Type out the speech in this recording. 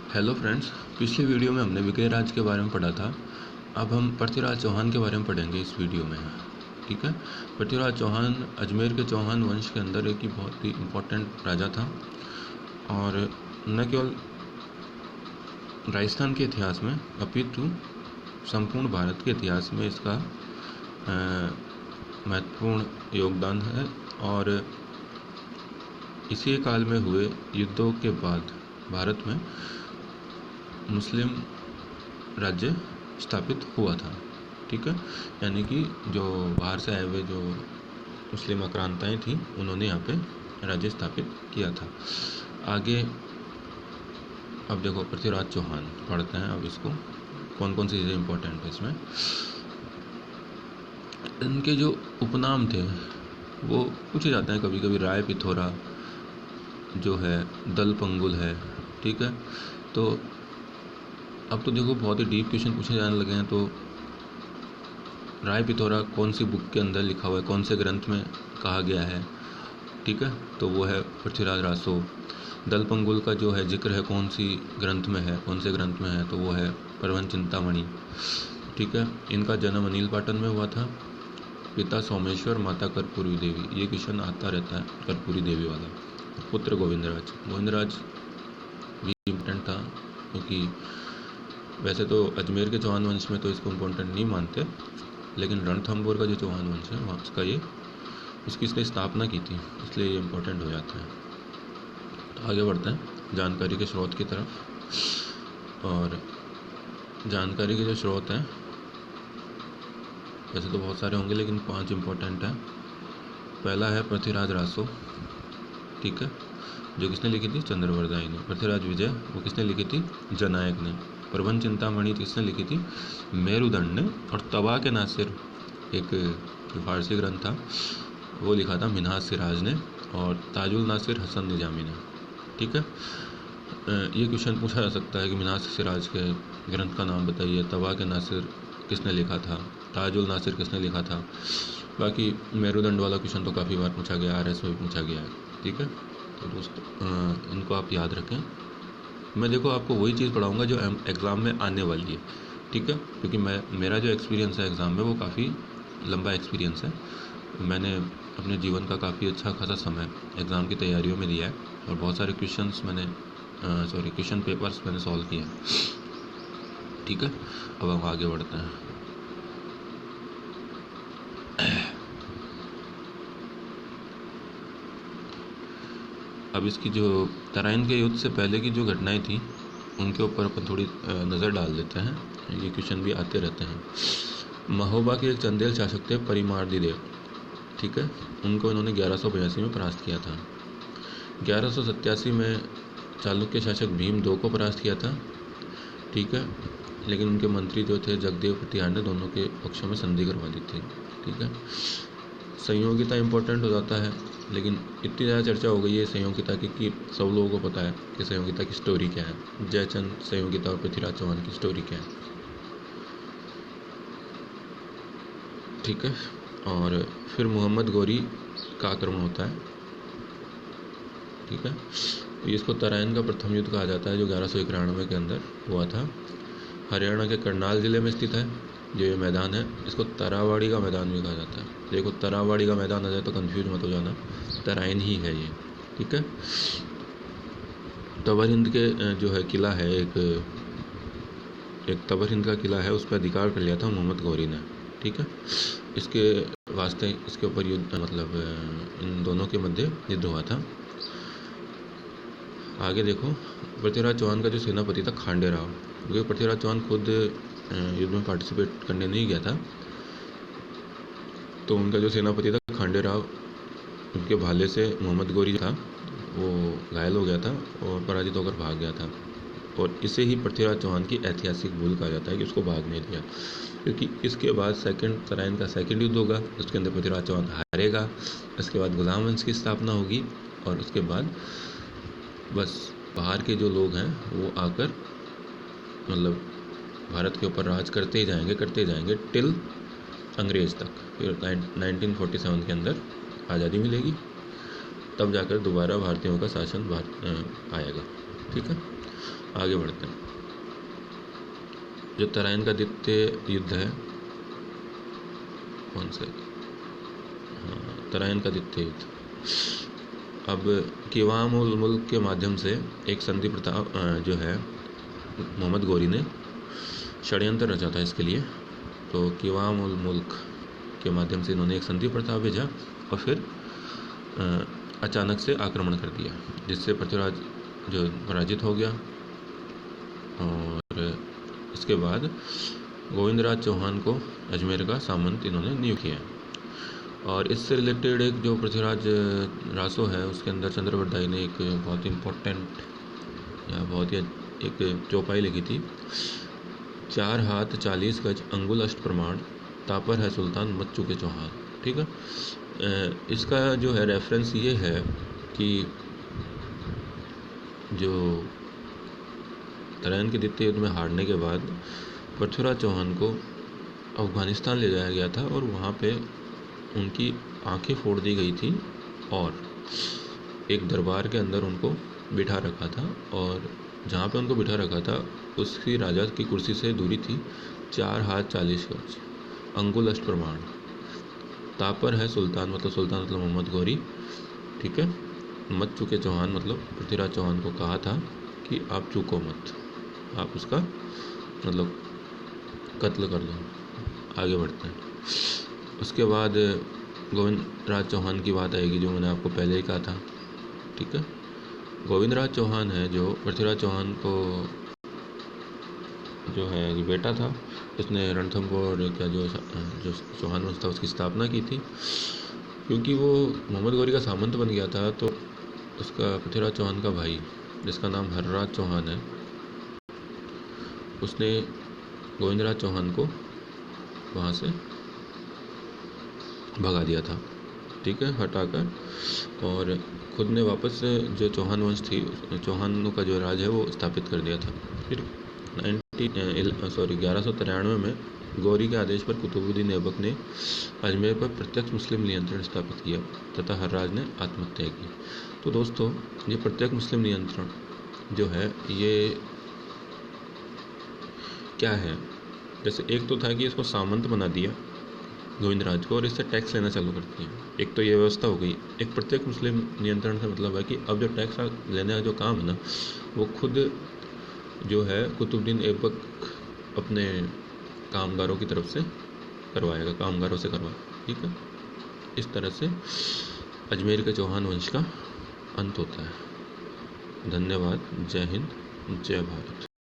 Hello friends, पिछली video में हमने विजयराज के बारे में पढ़ा था। अब हम पृथ्वीराज चौहान के बारे में पढ़ेंगे इस वीडियो में। ठीक है। पृथ्वीराज चौहान अजमेर के चौहान वंश के अंदर एक ही बहुत ही इम्पोर्टेंट राजा था और न केवल राजस्थान के इतिहास में अपितु संपूर्ण भारत के इतिहास में इसका महत्वपूर्ण योगदान है। और इसी काल में हुए युद्धों के बाद भारत में मुस्लिम राज्य स्थापित हुआ था। ठीक है। यानी कि जो बाहर से आए हुए जो मुस्लिम आक्रांताएँ थी उन्होंने यहाँ पे राज्य स्थापित किया था। आगे अब देखो पृथ्वीराज चौहान पढ़ते हैं। अब इसको कौन कौन सी चीज़ें इम्पोर्टेंट है इसमें। इनके जो उपनाम थे वो पूछे जाते हैं कभी कभी। राय पिथौरा जो है, दल पंगुल है। ठीक है। तो अब तो देखो बहुत ही डीप क्वेश्चन पूछे जाने लगे हैं। तो राय पिथौरा कौन सी बुक के अंदर लिखा हुआ है, कौन से ग्रंथ में कहा गया है। ठीक है। तो वो है पृथ्वीराज रासो। दल पंगुल का जो है जिक्र है कौन सी ग्रंथ में है, कौन से ग्रंथ में है, तो वो है प्रबंध चिंतामणि। ठीक है। इनका जन्म अनिल पाटन में हुआ था। पिता सोमेश्वर, माता कर्पूरी देवी। ये क्वेश्चन आता रहता है कर्पूरी देवी वाला। पुत्र गोविंदराज। गोविंदराज भी इम्पोर्टेंट था क्योंकि वैसे तो अजमेर के चौहान वंश में तो इसको इम्पोर्टेंट नहीं मानते, लेकिन रणथंभौर का जो चौहान वंश है वहाँ उसकी इसने स्थापना की थी, इसलिए ये इम्पोर्टेंट हो जाता है। तो आगे बढ़ते हैं जानकारी के स्रोत की तरफ। और जानकारी के जो स्रोत हैं वैसे तो बहुत सारे होंगे लेकिन 5 इम्पोर्टेंट हैं। पहला है पृथ्वीराज रासो। ठीक है। जो किसने लिखी थी? चंद्रवरदाई ने। पृथ्वीराज विजय वो किसने लिखी थी? जननायक ने। प्रबंध चिंतामणि किसने लिखी थी? मेरुदंड ने। और तबा के नासिर एक फारसी ग्रंथ था वो लिखा था मिन्हाज सिराज ने। और ताजुल नासिर हसन निजामी ने। ठीक है। ये क्वेश्चन पूछा जा सकता है कि मिन्हाज सिराज के ग्रंथ का नाम बताइए, तबा के नासिर किसने लिखा था, ताजुल नासिर किसने लिखा था। बाकी मेरुदंड वाला क्वेश्चन तो काफ़ी बार पूछा गया, RS में भी पूछा गया है। ठीक है। तो दोस्तों इनको आप याद रखें। मैं देखो आपको वही चीज़ पढ़ाऊँगा जो एग्ज़ाम में आने वाली है। ठीक है। क्योंकि मेरा जो एक्सपीरियंस है एग्ज़ाम में वो काफ़ी लंबा एक्सपीरियंस है। मैंने अपने जीवन का काफ़ी अच्छा खासा समय एग्ज़ाम की तैयारियों में दिया है और बहुत सारे क्वेश्चन पेपर्स मैंने सॉल्व किए हैं। ठीक है। अब हम आगे बढ़ते हैं। अब इसकी जो तराइन के युद्ध से पहले की जो घटनाएं थी उनके ऊपर अपन थोड़ी नज़र डाल देते हैं। ये क्वेश्चन भी आते रहते हैं। महोबा के एक चंदेल शासक थे परिमार्दी देव। ठीक है। उनको इन्होंने 1182 में परास्त किया था। 1187 में चालुक्य शासक भीम II को परास्त किया था। ठीक है। लेकिन उनके मंत्री जो थे जगदेव प्रतिहार ने दोनों के पक्षों में संधि करवा दी थी। ठीक है। संयोगिता इम्पोर्टेंट हो जाता है, लेकिन इतनी ज़्यादा चर्चा हो गई है संयोगिता की कि सब लोगों को पता है कि संयोगिता की स्टोरी क्या है। जयचंद संयोगिता और पृथ्वीराज चौहान की स्टोरी क्या है। ठीक है। और फिर मोहम्मद गौरी का आक्रमण होता है। ठीक है। तो इसको तराइन का प्रथम युद्ध कहा जाता है जो 1191 के अंदर हुआ था। हरियाणा के करनाल ज़िले में स्थित है जो ये मैदान है। इसको तरावाड़ी का मैदान भी कहा जाता है। देखो तरावाड़ी का मैदान आ जाए तो कंफ्यूज मत हो जाना, तराइन ही है ये। ठीक है। तवर हिंद के जो है किला है एक तवर हिंद का किला है, उस पर अधिकार कर लिया था मोहम्मद गौरी ने। ठीक है। इसके वास्ते इसके ऊपर युद्ध मतलब इन दोनों के मध्य युद्ध हुआ था। आगे देखो पृथ्वीराज चौहान का जो सेनापति था खांडे राव, क्योंकि पृथ्वीराज चौहान खुद युद्ध में पार्टिसिपेट करने नहीं गया था, तो उनका जो सेनापति था खांडे राव, उनके भाले से मोहम्मद गौरी था वो घायल हो गया था और पराजित होकर भाग गया था। और इसे ही पृथ्वीराज चौहान की ऐतिहासिक भूल कहा जाता है कि उसको भागने दिया, क्योंकि इसके बाद तराइन का सेकंड युद्ध होगा, उसके अंदर पृथ्वीराज चौहान हारेगा। इसके बाद गुलाम वंश की स्थापना होगी और उसके बाद बस बाहर के जो लोग हैं वो आकर मतलब भारत के ऊपर राज करते ही जाएंगे टिल अंग्रेज़ तक। फिर 1947 के अंदर आज़ादी मिलेगी, तब जाकर दोबारा भारतीयों का शासन आएगा। ठीक है। आगे बढ़ते हैं। जो तराइन का द्वितीय युद्ध है, कौन से, हाँ, तराइन का द्वितीय युद्ध। अब कीवाम उल मुल्क के माध्यम से एक संधि प्रताप जो है मोहम्मद गोरी ने षड्यंत्र रचा था इसके लिए। तो कीवाम उल मुल्क के माध्यम से इन्होंने एक संधि प्रताप भेजा और फिर अचानक से आक्रमण कर दिया, जिससे पृथ्वीराज जो पराजित हो गया। और इसके बाद गोविंदराज चौहान को अजमेर का सामंत इन्होंने नियुक्त किया। और इससे रिलेटेड एक जो पृथ्वीराज रासो है उसके अंदर चंद्रवरदाई ने एक बहुत ही इम्पोर्टेंट या बहुत ही एक चौपाई लिखी थी। 4 हाथ 40 गज अंगुल अष्ट प्रमाण, तापर है सुल्तान मच चुके चौहान। ठीक है, इसका जो है रेफरेंस ये है कि जो तराइन के द्वितीय युद्ध में हारने के बाद पृथ्वीराज चौहान को अफगानिस्तान ले जाया गया था और वहाँ पे उनकी आंखें फोड़ दी गई थी और एक दरबार के अंदर उनको बिठा रखा था। और जहाँ पे उनको बिठा रखा था उसकी राजा की कुर्सी से दूरी थी 4 हाथ 40 गज, अंगुल अष्ट प्रमाण, तापर है सुल्तान मतलब मोहम्मद गोरी। ठीक है, मत चुके चौहान मतलब पृथ्वीराज चौहान को कहा था कि आप चूको मत, आप उसका मतलब कत्ल कर दो। आगे बढ़ते हैं। उसके बाद गोविंदराज चौहान की बात आएगी, जो मैंने आपको पहले ही कहा था। ठीक है, गोविंदराज चौहान है जो पृथ्वीराज चौहान को जो है बेटा था, उसने रणथंभौर का जो चौहान वंश था उसकी स्थापना की थी। क्योंकि वो मोहम्मद गौरी का सामंत बन गया था तो उसका पृथ्वीराज चौहान का भाई जिसका नाम हर्राज चौहान है, उसने गोविंदराज चौहान को वहाँ से भगा दिया था। ठीक है, हटाकर, और खुद ने वापस जो चौहान वंश थी, चौहानों का जो राज है वो स्थापित कर दिया था। फिर 1193 में गौरी के आदेश पर कुतुबुद्दीन ऐबक ने अजमेर पर प्रत्यक्ष मुस्लिम नियंत्रण स्थापित किया तथा हर्राज ने आत्महत्या की। तो दोस्तों, ये प्रत्यक्ष मुस्लिम नियंत्रण जो है ये क्या है, जैसे एक तो था कि इसको सामंत बना दिया गोविंदराज को और इससे टैक्स लेना चालू कर दिया। एक तो ये व्यवस्था हो गई। एक प्रत्येक मुस्लिम नियंत्रण का मतलब है कि अब जो टैक्स लेने का जो काम है ना, वो खुद जो है कुतुबुद्दीन ऐबक अपने कामगारों की तरफ से करवाएगा, कामगारों से करवाएगा। ठीक है, इस तरह से अजमेर के चौहान वंश का अंत होता है। धन्यवाद। जय हिंद, जय भारत।